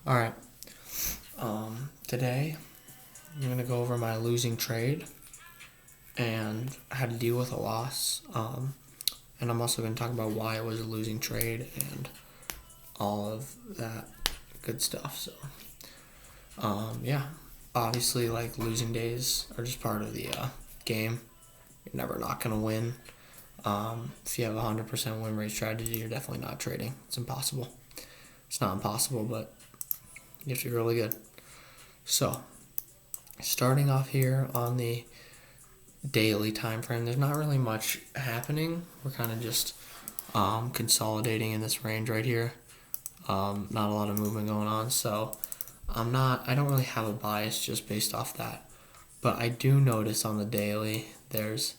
Alright, today I'm going to go over my losing trade and how to deal with a loss. And I'm also going to talk about why it was a losing trade and all of that good stuff. So, yeah, obviously, like, losing days are just part of the game. You're never not going to win. If you have a 100% win rate strategy, you're definitely not trading. It's impossible. It's not impossible, but you have to be really good. So, starting off here on the daily time frame, there's not really much happening. We're kind of just consolidating in this range right here. Not a lot of movement going on, so I don't really have a bias just based off that. But I do notice on the daily, there's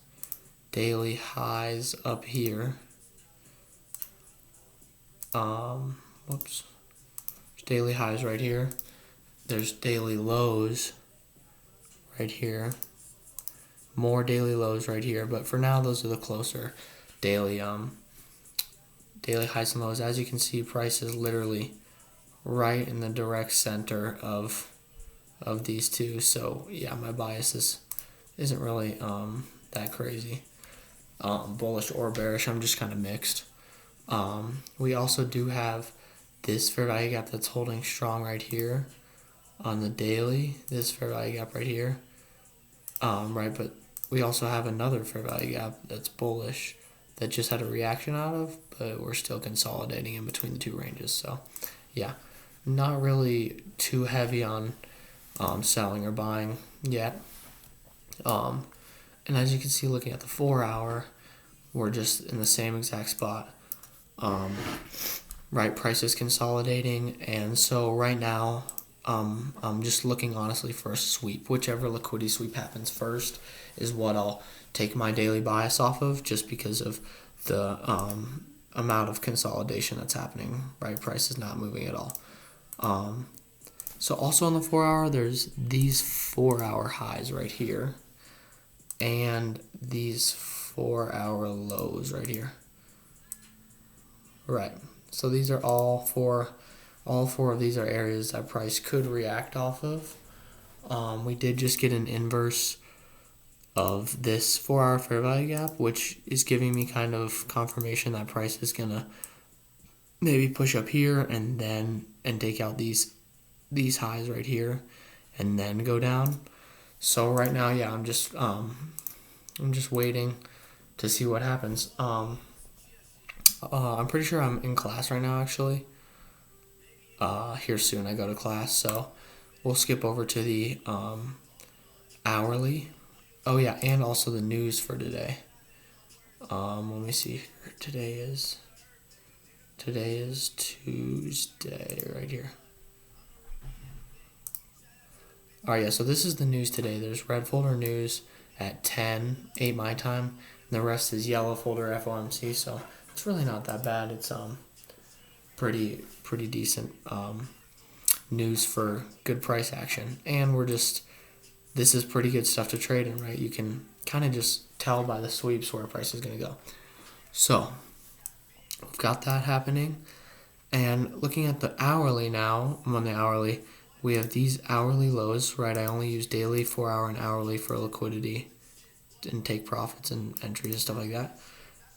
daily highs up here. Whoops. There's daily highs right here. There's daily lows right here. More daily lows right here, but for now those are the closer daily highs and lows. As you can see, price is literally right in the direct center of these two. So yeah, my bias isn't really that crazy, bullish or bearish. I'm just kind of mixed. We also do have this fair value gap that's holding strong right here on the daily. This fair value gap right here, right, but we also have another fair value gap that's bullish that just had a reaction out of, but we're still consolidating in between the two ranges. So yeah, not really too heavy on selling or buying yet. And as you can see, looking at the 4 hour, we're just in the same exact spot. Right, price is consolidating, and so right now I'm just looking honestly for a sweep. Whichever liquidity sweep happens first is what I'll take my daily bias off of, just because of the amount of consolidation that's happening. Right, price is not moving at all. So also on the 4 hour, there's these 4 hour highs right here and these 4 hour lows right here. Right, so these are all four of these are areas that price could react off of. We did just get an inverse of this 4 hour fair value gap, which is giving me kind of confirmation that price is gonna maybe push up here and take out these highs right here and then go down. So right now, yeah, I'm just waiting to see what happens. I'm pretty sure I'm in class right now, actually. Here soon I go to class, so we'll skip over to the hourly. Oh yeah, and also the news for today. Let me see. Today is Tuesday right here. Alright, yeah, so this is the news today. There's red folder news at 8 my time, and the rest is yellow folder FOMC, so it's really not that bad. It's pretty decent news for good price action, and this is pretty good stuff to trade in, right? You can kind of just tell by the sweeps where price is going to go. So we've got that happening, and looking at the hourly now, I'm on the hourly. We have these hourly lows, right? I only use daily, 4 hour, and hourly for liquidity and take profits and entries and stuff like that.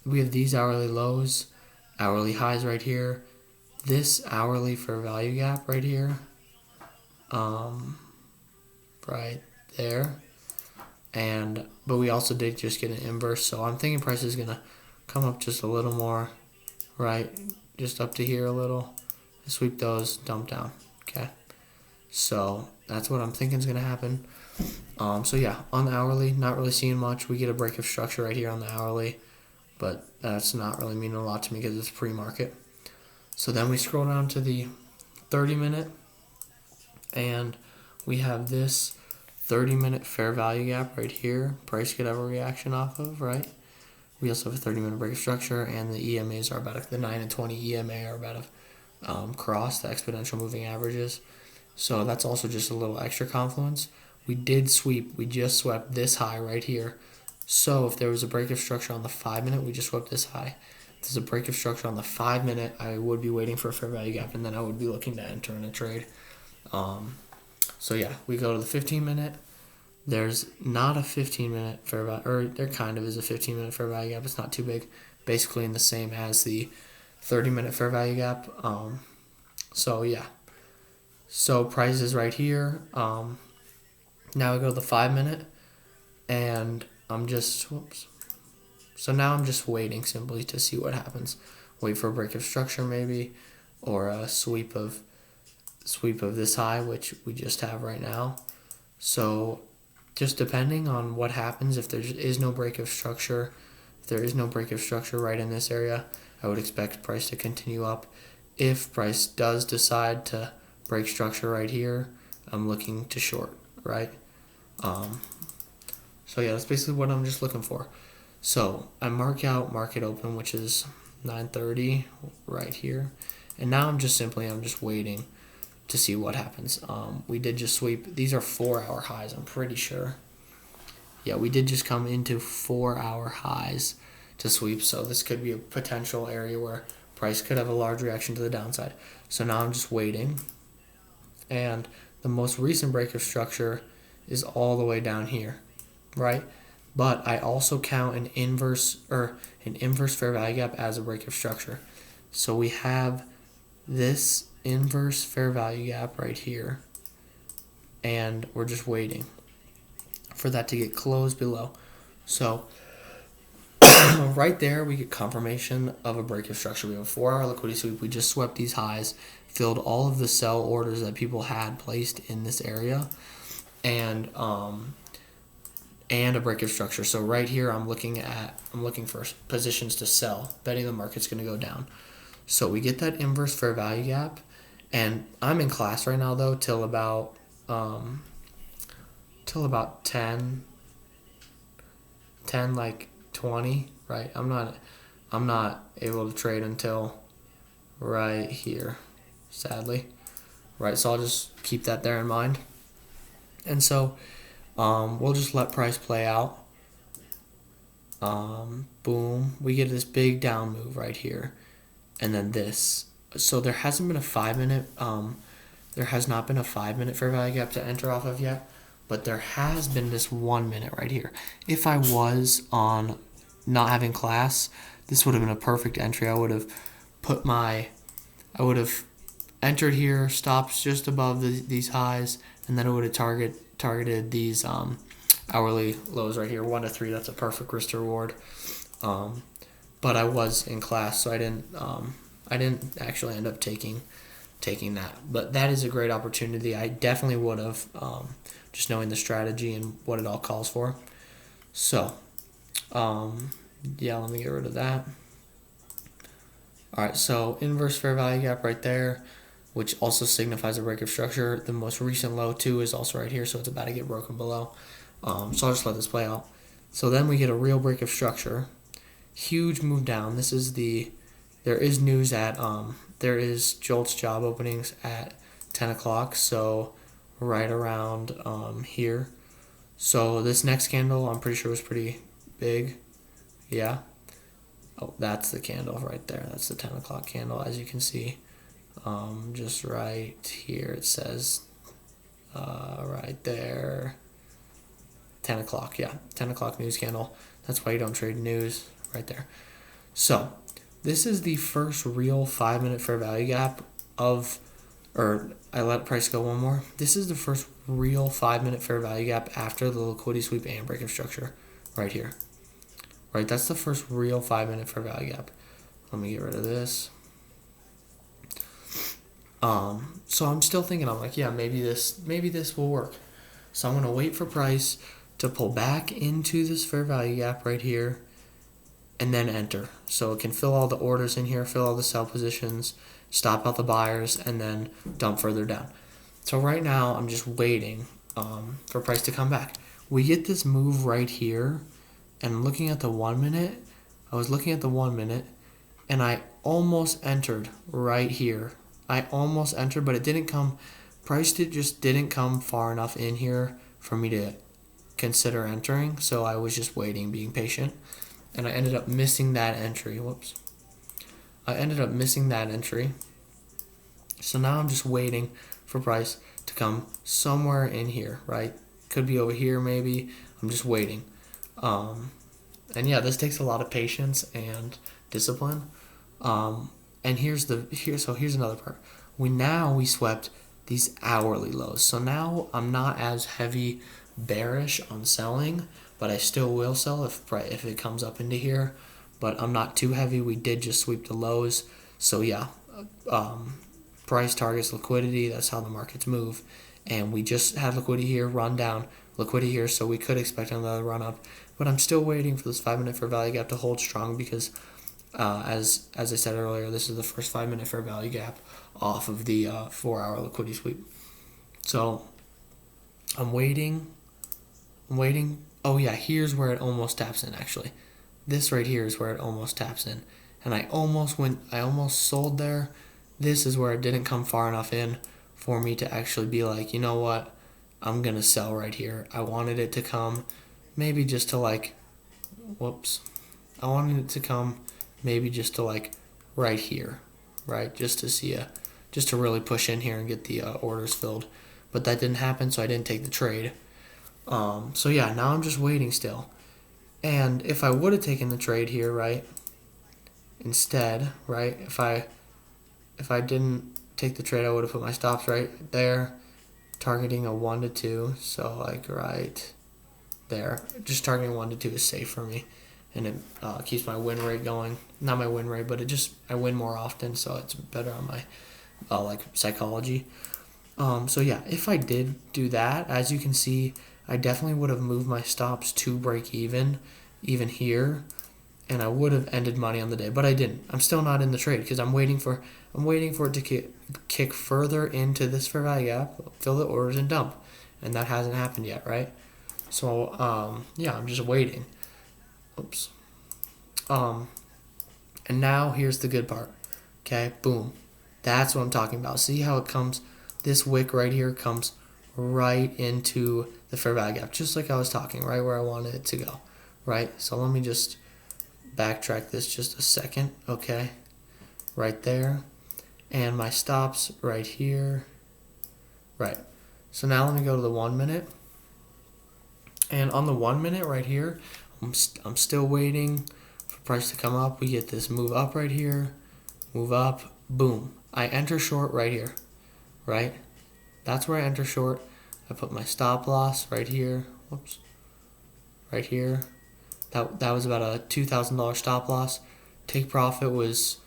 We have these hourly lows, hourly highs right here, this hourly fair value gap right here, right there, but we also did just get an inverse, so I'm thinking price is gonna come up just a little more, right, just up to here a little, sweep those, dump down. Okay, so that's what I'm thinking is gonna happen. So yeah, on the hourly, not really seeing much. We get a break of structure right here on the hourly, but that's not really meaning a lot to me because it's pre-market. So then we scroll down to the 30-minute, and we have this 30-minute fair value gap right here. Price could have a reaction off of, right? We also have a 30-minute break of structure, and the EMAs are about the 9 and 20 EMA are about to cross the exponential moving averages. So that's also just a little extra confluence. we did sweep. We just swept this high right here. So if there was a break of structure on the 5 minute, we just swept this high. If there's a break of structure on the 5 minute, I would be waiting for a fair value gap, and then I would be looking to enter in a trade. So yeah, we go to the 15 minute. There's not a 15 minute fair value, or there kind of is a 15 minute fair value gap. It's not too big, basically in the same as the 30 minute fair value gap. So yeah, so price is right here. Now I go to the 5 minute, and I'm just, whoops. So now I'm just waiting simply to see what happens. Wait for a break of structure maybe, or a sweep of this high, which we just have right now. So just depending on what happens, if there is no break of structure, right in this area, I would expect price to continue up. If price does decide to break structure right here, I'm looking to short, right? So yeah, that's basically what I'm just looking for. So I mark out market open, which is 9:30 right here, and now I'm just waiting to see what happens. We did just sweep. These are 4-hour highs, I'm pretty sure. Yeah, we did just come into 4-hour highs to sweep, so this could be a potential area where price could have a large reaction to the downside. So now I'm just waiting, and the most recent break of structure is all the way down here, right? But I also count an inverse fair value gap as a break of structure. So we have this inverse fair value gap right here, and we're just waiting for that to get closed below. So right there we get confirmation of a break of structure. We have a 4-hour liquidity sweep. We just swept these highs, filled all of the sell orders that people had placed in this area, and a break of structure. So right here I'm looking for positions to sell, betting the market's going to go down. So we get that inverse fair value gap, and I'm in class right now though till about 10 like 20, right? I'm not able to trade until right here, sadly, right? So I'll just keep that there in mind, and so we'll just let price play out. Boom, we get this big down move right here, and then this. So there hasn't been a 5 minute there has not been a 5 minute fair value gap to enter off of yet, but there has been this 1 minute right here. If I was on not having class, this would have been a perfect entry. I would have entered here, stops just above these highs, and then it would have targeted these hourly lows right here, 1 to 3. That's a perfect risk to reward. But I was in class, so I didn't actually end up taking that. But that is a great opportunity. I definitely would have, just knowing the strategy and what it all calls for. So, yeah, let me get rid of that. All right, so inverse fair value gap right there, which also signifies a break of structure. The most recent low too is also right here, so it's about to get broken below. So I'll just let this play out. So then we get a real break of structure. Huge move down. There is news at there is Jolt's job openings at 10 o'clock, so right around here. So this next candle I'm pretty sure was pretty big. Yeah. Oh, that's the candle right there. That's the 10 o'clock candle, as you can see. Just right here it says right there 10 o'clock. Yeah, 10 o'clock news candle. That's why you don't trade news right there. So this is the first real 5 minute fair value gap I let price go one more. This is the first real 5 minute fair value gap after the liquidity sweep and break of structure right here. Right, that's the first real 5 minute fair value gap. Let me get rid of this. So I'm still thinking, I'm like, yeah, maybe this will work. So I'm gonna wait for price to pull back into this fair value gap right here, and then enter. So it can fill all the orders in here, fill all the sell positions, stop out the buyers, and then dump further down. So right now I'm just waiting for price to come back. We get this move right here, and looking at the 1 minute, I was looking at the 1 minute, and I almost entered right here. I almost entered, but it didn't come. Price just didn't come far enough in here for me to consider entering, so I was just waiting, being patient, and I ended up missing that entry. Whoops. I ended up missing that entry. So now I'm just waiting for price to come somewhere in here, right? Could be over here maybe. I'm just waiting. And yeah, this takes a lot of patience and discipline. And here's another part. We swept these hourly lows. So now I'm not as heavy bearish on selling, but I still will sell if it comes up into here. But I'm not too heavy. We did just sweep the lows. So yeah, price targets liquidity. That's how the markets move. And we just had liquidity here, run down, liquidity here, so we could expect another run up. But I'm still waiting for this 5-minute fair value gap to hold strong because, as I said earlier, this is the first 5-minute fair value gap off of the 4-hour liquidity sweep. So I'm waiting. Oh yeah, here's where it almost taps in actually. This right here is where it almost taps in. And I almost sold there. This is where it didn't come far enough in for me to actually be like, you know what, I'm going to sell right here. I wanted it to come maybe just to like, I wanted it to come maybe just to like right here, right? Just to really push in here and get the orders filled. But that didn't happen, so I didn't take the trade. So yeah, now I'm just waiting still. And if I would have taken the trade here, right, instead, right, if I didn't take the trade, I would have put my stops right there, targeting a 1 to 2. So like right there, just targeting 1 to 2 is safe for me, and it keeps my win rate going. Not my win rate, but I win more often, so it's better on my like psychology. So yeah, if I did do that, as you can see, I definitely would have moved my stops to break even here, and I would have ended money on the day, but I didn't. I'm still not in the trade because I'm waiting for it to kick further into this fair value gap, fill the orders and dump, and that hasn't happened yet, right? So yeah, I'm just waiting. Oops. And now here's the good part. Okay, boom. That's what I'm talking about. See how it comes? This wick right here comes right into the fair value gap, just like I was talking, right where I wanted it to go, right? So let me just backtrack this just a second, okay? Right there. And my stops right here. Right. So now let me go to the 1 minute. And on the 1 minute right here, I'm still waiting for price to come up. We get this move up right here, move up, boom. I enter short right here, right? That's where I enter short. I put my stop loss right here. Whoops. Right here. That was about a $2,000 stop loss. Take profit was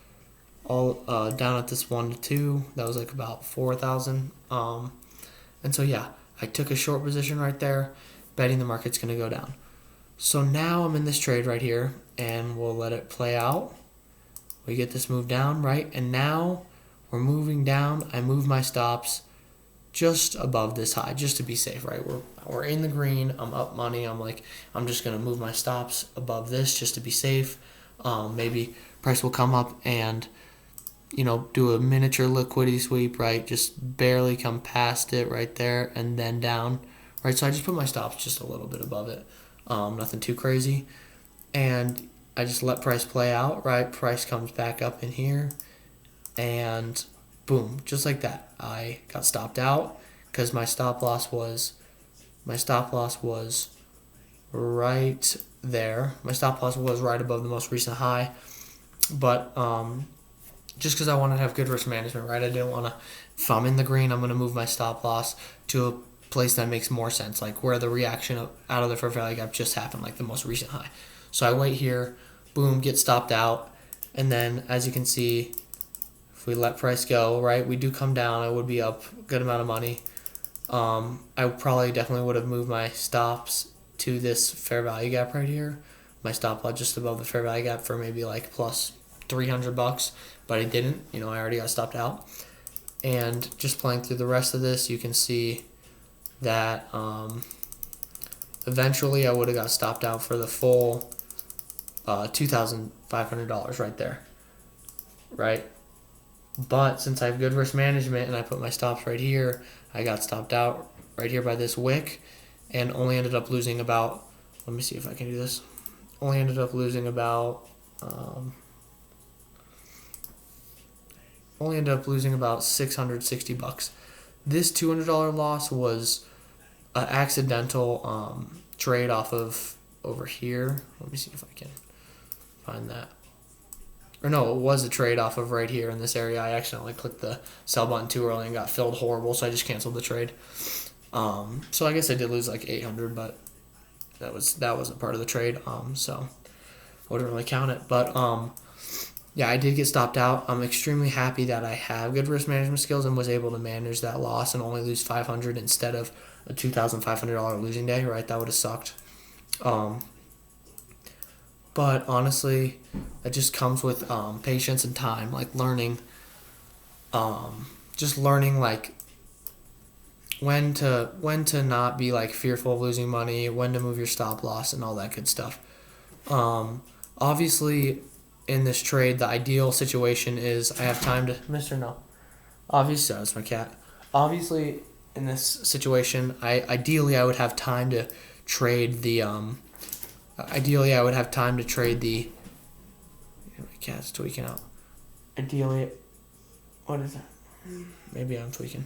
all down at this 1 to 2. That was like about 4,000. And so yeah, I took a short position right there, betting the market's gonna go down. So now I'm in this trade right here, and we'll let it play out. We get this move down, right? And now we're moving down. I move my stops just above this high, just to be safe, right? We're in the green. I'm up money. I'm just gonna move my stops above this just to be safe. Maybe price will come up and do a miniature liquidity sweep, right? Just barely come past it right there and then down, right? So I just put my stops just a little bit above it, nothing too crazy, and I just let price play out, right? Price comes back up in here, and boom, just like that, I got stopped out because my stop loss was right there. My stop loss was right above the most recent high, but just because I want to have good risk management, right? I didn't want to, if I'm in the green, I'm going to move my stop loss to a place that makes more sense, like where the reaction out of the fair value gap just happened, like the most recent high. So I wait here, boom, get stopped out, and then as you can see, if we let price go, right, we do come down. I would be up a good amount of money. I probably definitely would have moved my stops to this fair value gap right here. My stop loss just above the fair value gap for maybe like plus $300, but I didn't. I already got stopped out. And just playing through the rest of this, you can see that eventually I would have got stopped out for the full $2,500 right there, right? But since I have good risk management and I put my stops right here, I got stopped out right here by this wick, and only ended up losing about, let me see if I can do this, only ended up losing about, only ended up losing about $660. This $200 loss was an accidental trade off of over here. Let me see if I can find that. Or no, it was a trade off of right here in this area. I accidentally clicked the sell button too early and got filled horrible, so I just canceled the trade. So I guess I did lose like 800, but that wasn't part of the trade. So I wouldn't really count it. But yeah, I did get stopped out. I'm extremely happy that I have good risk management skills and was able to manage that loss and only lose 500 instead of a $2,500 losing day. Right, that would have sucked. But honestly, it just comes with patience and time, like learning, just learning like when to not be like fearful of losing money, when to move your stop loss, and all that good stuff. Obviously, in this trade, the ideal situation is I have time to Mr. No. Obviously, that's my cat. Obviously, in this situation, ideally I would have time to trade the Ideally, I would have time to trade the. My cat's tweaking out. Ideally, what is that? Maybe I'm tweaking.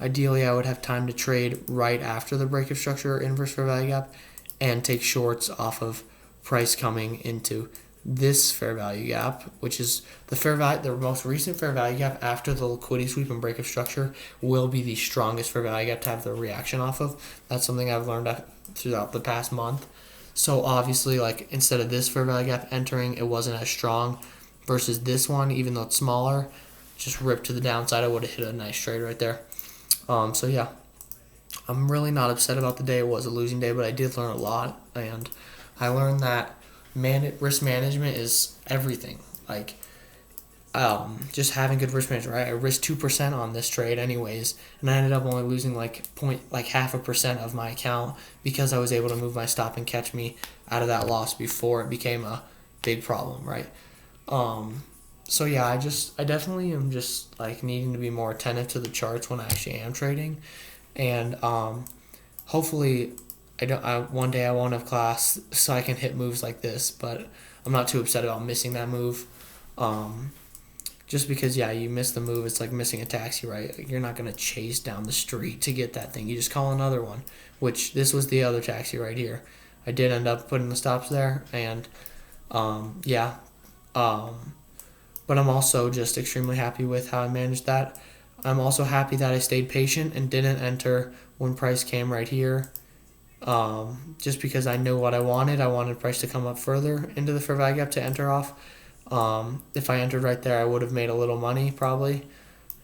Ideally, I would have time to trade right after the break of structure or inverse fair value gap, and take shorts off of price coming into this fair value gap, which is the most recent fair value gap after the liquidity sweep and break of structure will be the strongest fair value gap to have the reaction off of. That's something I've learned throughout the past month. So obviously, like instead of this fair value gap entering, it wasn't as strong versus this one, even though it's smaller, just ripped to the downside. I would have hit a nice trade right there. So yeah, I'm really not upset about the day. It was a losing day, but I did learn a lot, and I learned that risk management is everything. Like, just having good risk management. Right, I risked 2% on this trade, anyways, and I ended up only losing like 0.5% of my account because I was able to move my stop and catch me out of that loss before it became a big problem. Right. So yeah, I definitely am just like needing to be more attentive to the charts when I actually am trading, and hopefully one day I won't have class so I can hit moves like this, but I'm not too upset about missing that move. Just because, yeah, you miss the move, it's like missing a taxi, right? You're not going to chase down the street to get that thing. You just call another one, which this was the other taxi right here. I did end up putting the stops there, and yeah. But I'm also just extremely happy with how I managed that. I'm also happy that I stayed patient and didn't enter when price came right here. Just because I knew what I wanted. I wanted price to come up further into the fair value gap to enter off. If I entered right there, I would have made a little money probably,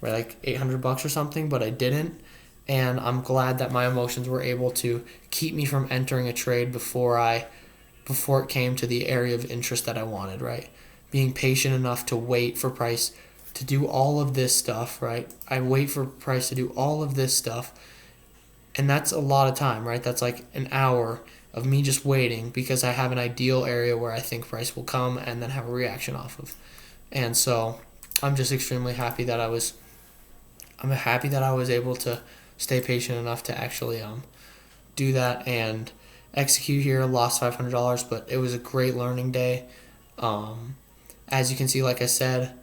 right, like $800 or something, but I didn't. And I'm glad that my emotions were able to keep me from entering a trade before it came to the area of interest that I wanted, right? Being patient enough to wait for price to do all of this stuff, right? I wait for price to do all of this stuff, and that's a lot of time, right? That's like an hour of me just waiting because I have an ideal area where I think price will come and then have a reaction off of. And so I'm just extremely happy that I was able to stay patient enough to actually do that and execute here. Lost $500, but it was a great learning day. As you can see, like I said,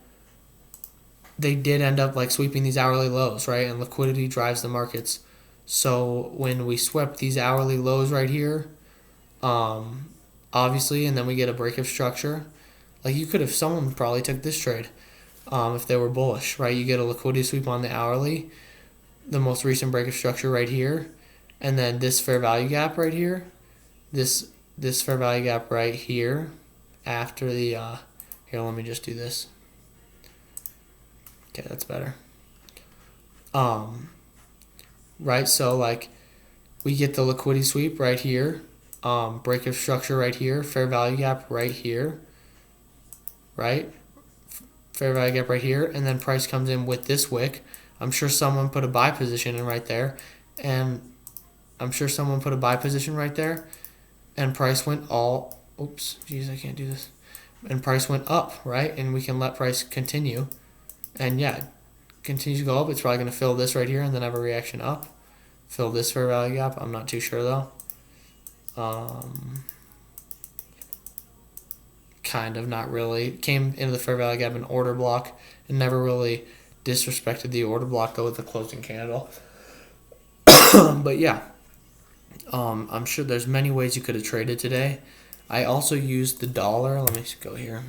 they did end up like sweeping these hourly lows, right? And liquidity drives the markets. So when we swept these hourly lows right here, obviously, and then we get a break of structure, like someone probably took this trade if they were bullish, right? You get a liquidity sweep on the hourly, the most recent break of structure right here, and then this fair value gap right here, this fair value gap right here after the, here, let me just do this. Okay, that's better. Right, so like we get the liquidity sweep right here, break of structure right here, fair value gap right here, right? Fair value gap right here, and then price comes in with this wick. I'm sure someone put a buy position in right there, and and price went I can't do this. And price went up, right? And we can let price continue. And yeah, continues to go up. It's probably going to fill this right here and then have a reaction up. Fill this fair value gap. I'm not too sure though. Kind of, not really. Came into the fair value gap in order block and never really disrespected the order block though with the closing candle. But yeah, I'm sure there's many ways you could have traded today. I also used the dollar. Let me go here.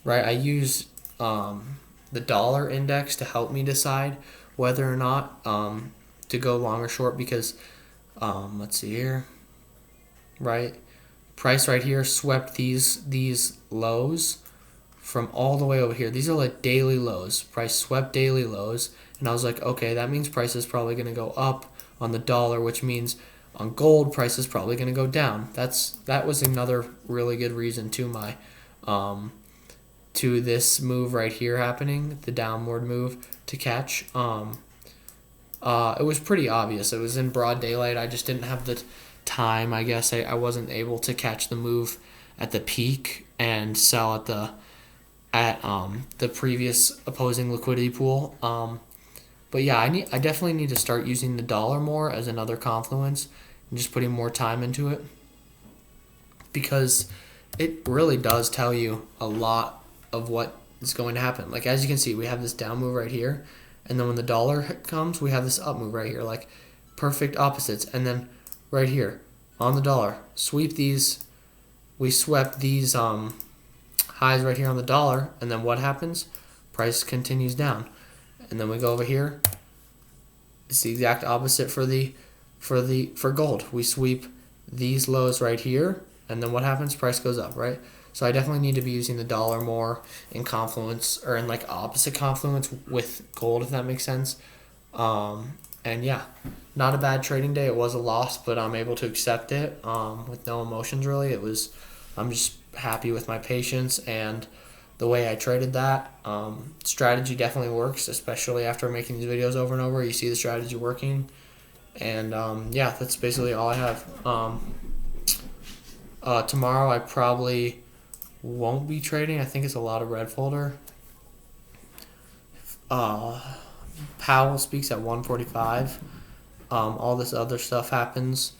Right, I used the dollar index to help me decide whether or not to go long or short because let's see here. Right, price right here swept these lows from all the way over here. These are like daily lows. Price swept daily lows, and I was like, okay, that means price is probably going to go up on the dollar, which means on gold price is probably going to go down. That was another really good reason to my to this move right here happening, the downward move to catch. It was pretty obvious. It was in broad daylight. I just didn't have the time. I guess I wasn't able to catch the move at the peak and sell at the previous opposing liquidity pool. But yeah, I definitely need to start using the dollar more as another confluence and just putting more time into it because it really does tell you a lot of what is going to happen. Like as you can see, we have this down move right here, and then when the dollar comes, we have this up move right here, like perfect opposites. And then right here on the dollar, we swept these highs right here on the dollar, and then what happens? Price continues down, and then we go over here. It's the exact opposite for gold. We sweep these lows right here, and then what happens? Price goes up, right? So I definitely need to be using the dollar more in confluence or in like opposite confluence with gold, if that makes sense. And yeah, not a bad trading day. It was a loss, but I'm able to accept it with no emotions really. I'm just happy with my patience and the way I traded that. Strategy definitely works, especially after making these videos over and over. You see the strategy working. And yeah, that's basically all I have. Tomorrow I probably won't be trading. I think it's a lot of red folder. Powell speaks at 1:45. All this other stuff happens.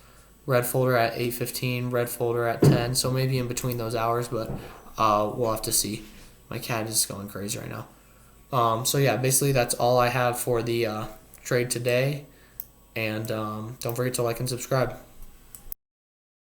Red folder at 8:15. Red folder at 10. So maybe in between those hours, but we'll have to see. My cat is going crazy right now. So yeah, basically that's all I have for the trade today. And don't forget to like and subscribe.